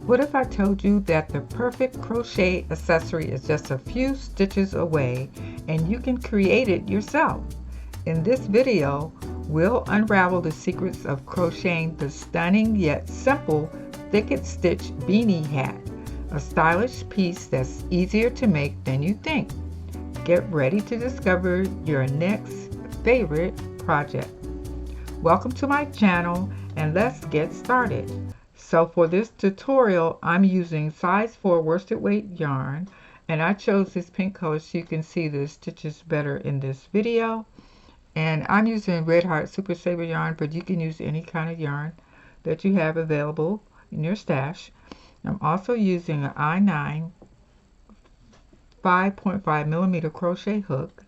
What if I told you that the perfect crochet accessory is just a few stitches away and you can create it yourself? In this video, we'll unravel the secrets of crocheting the stunning yet simple Thicket Stitch Beanie hat, a stylish piece that's easier to make than you think. Get ready to discover your next favorite project. Welcome to my channel and let's get started. So for this tutorial, I'm using size 4 worsted weight yarn, and I chose this pink color so you can see the stitches better in this video. And I'm using Red Heart Super Saver yarn, but you can use any kind of yarn that you have available in your stash. I'm also using an I9 5.5 millimeter crochet hook.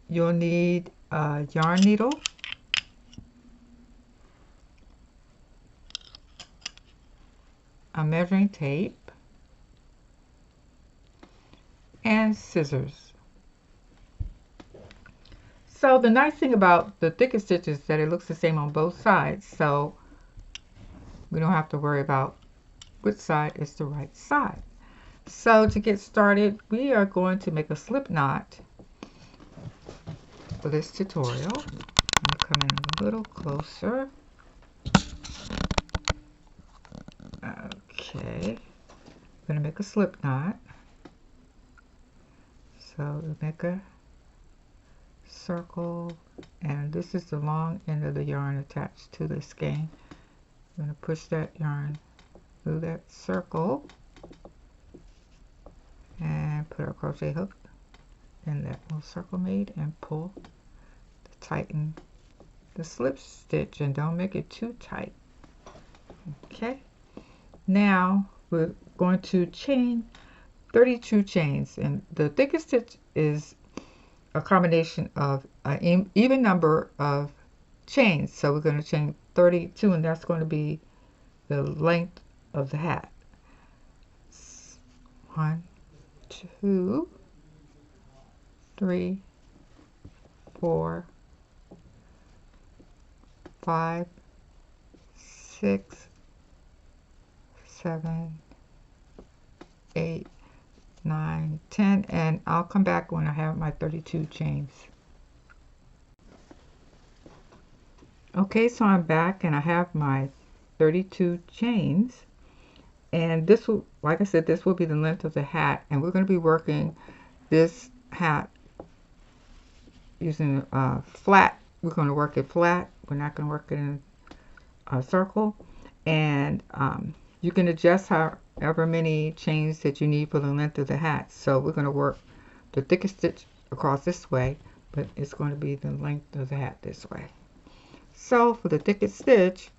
You'll need a yarn needle, a measuring tape, and scissors. So the nice thing about the Thicket Stitch is that it looks the same on both sides, so we don't have to worry about which side is the right side. So to get started, we are going to make a slip knot for this tutorial. I'm going to come in a little closer. Okay, I'm going to make a slip knot. So we make a circle, and this is the long end of the yarn attached to the skein. I'm going to push that yarn through that circle and put our crochet hook in that little circle made and pull to tighten the slip stitch, and don't make it too tight. Okay, now we're going to chain 32 chains, and the Thicket Stitch is a combination of an even number of chains, so we're going to chain 32, and that's going to be the length of the hat. 1, 2, 3, 4, 5, 6, 7, 8, 9, 10, and I'll come back when I have my 32 chains. Okay, so I'm back and I have my 32 chains, and this will, like I said, this will be the length of the hat, and we're going to be working this hat using flat. We're going to work it flat. We're not going to work it in a circle, and you can adjust however many chains that you need for the length of the hat. So we're going to work the Thicket Stitch across this way, but it's going to be the length of the hat this way. So for the Thicket Stitch,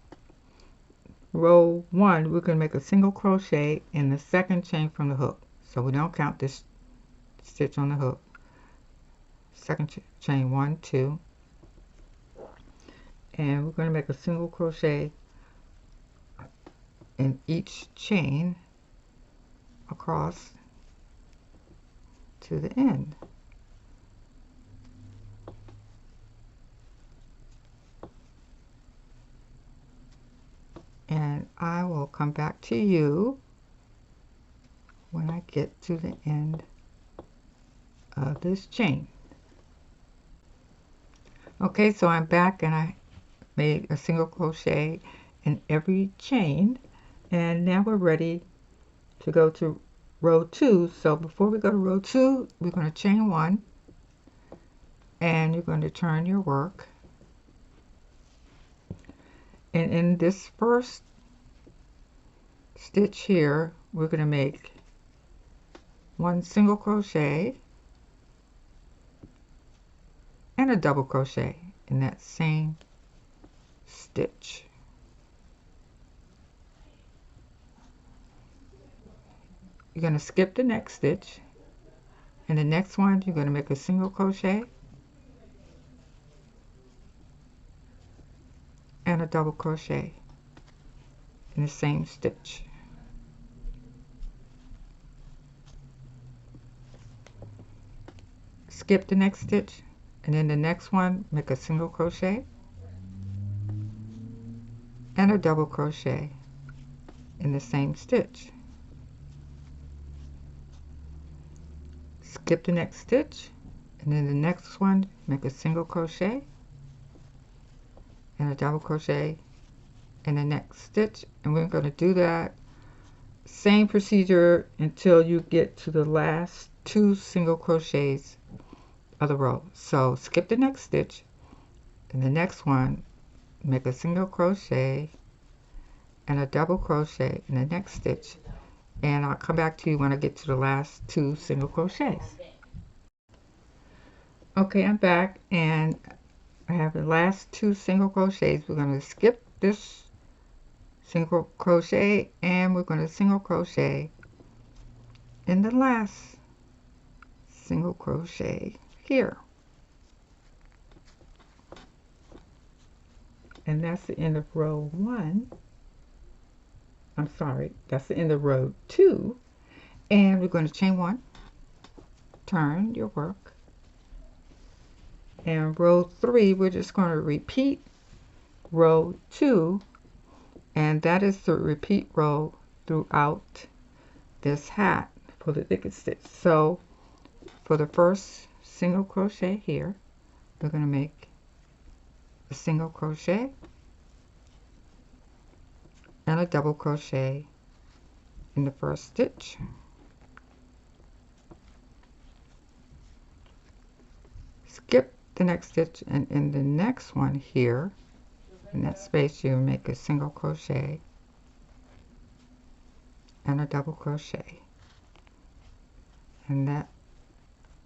row 1, we're going to make a single crochet in the second chain from the hook. So we don't count this stitch on the hook. Second chain, 1, 2, and we're going to make a single crochet in each chain across to the end. And I will come back to you when I get to the end of this chain. Okay, so I'm back and I made a single crochet in every chain, and now we're ready to go to row 2. So before we go to row 2, we're going to chain 1, and you're going to turn your work, and in this first stitch here, we're going to make 1 single crochet and a double crochet in that same stitch. You're going to skip the next stitch, and the next one you're going to make a single crochet and a double crochet in the same stitch. Skip the next stitch, and then the next one make a single crochet and a double crochet in the same stitch. Skip the next stitch, and then the next one make a single crochet and a double crochet in the next stitch, and we're going to do that same procedure until you get to the last 2 single crochets of the row. So skip the next stitch, and the next one make a single crochet and a double crochet in the next stitch, and I'll come back to you when I get to the last 2 single crochets. Okay, I'm back, and I have the last 2 single crochets. We're going to skip this single crochet, and we're going to single crochet in the last single crochet here, and that's the end of row 1. I'm sorry, that's the end of row 2, and we're going to chain 1, turn your work, and row 3 we're just going to repeat row 2, and that is the repeat row throughout this hat for the Thicket Stitch. So for the first single crochet here, we're going to make a single crochet and a double crochet in the first stitch, skip the next stitch, and in the next one here in that space you make a single crochet and a double crochet in that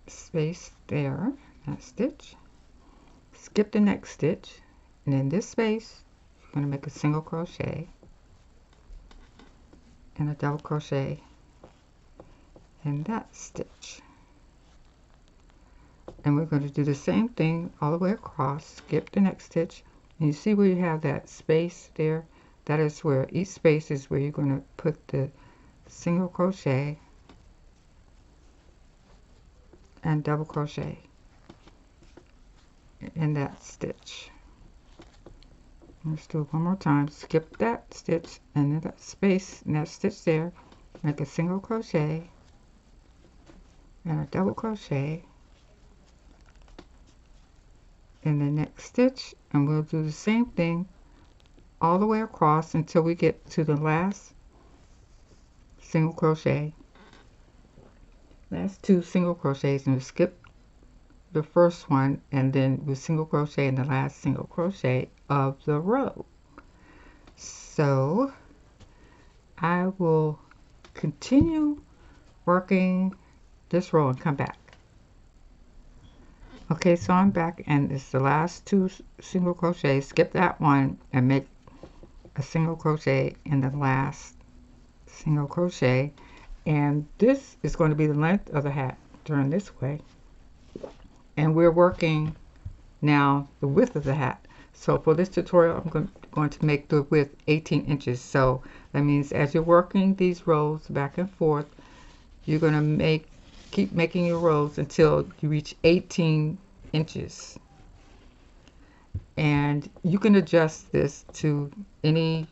space there, that stitch, skip the next stitch, and in this space you're going to make a single crochet and a double crochet in that stitch, and we're going to do the same thing all the way across. Skip the next stitch, and you see where you have that space there, that is where each space is where you're going to put the single crochet and double crochet in that stitch. Let's do it one more time. Skip that stitch, and in that space, in that stitch there, make a single crochet and a double crochet in the next stitch, and we'll do the same thing all the way across until we get to the last single crochet, last 2 single crochets, and we'll skip the first one, and then we'll single crochet in the last single crochet of the row. So I will continue working this row and come back. Okay, so I'm back, and it's the last 2 single crochets. Skip that one and make a single crochet in the last single crochet, and this is going to be the length of the hat. Turn this way, and we're working now the width of the hat. So for this tutorial I'm going to make the width 18 inches. So that means as you're working these rows back and forth, you're going to keep making your rows until you reach 18 inches, and you can adjust this to any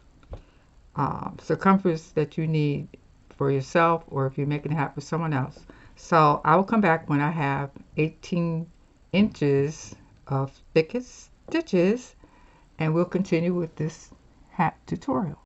circumference that you need for yourself, or if you're making a hat for someone else. So I will come back when I have 18 inches of Thicket stitches, and we'll continue with this hat tutorial.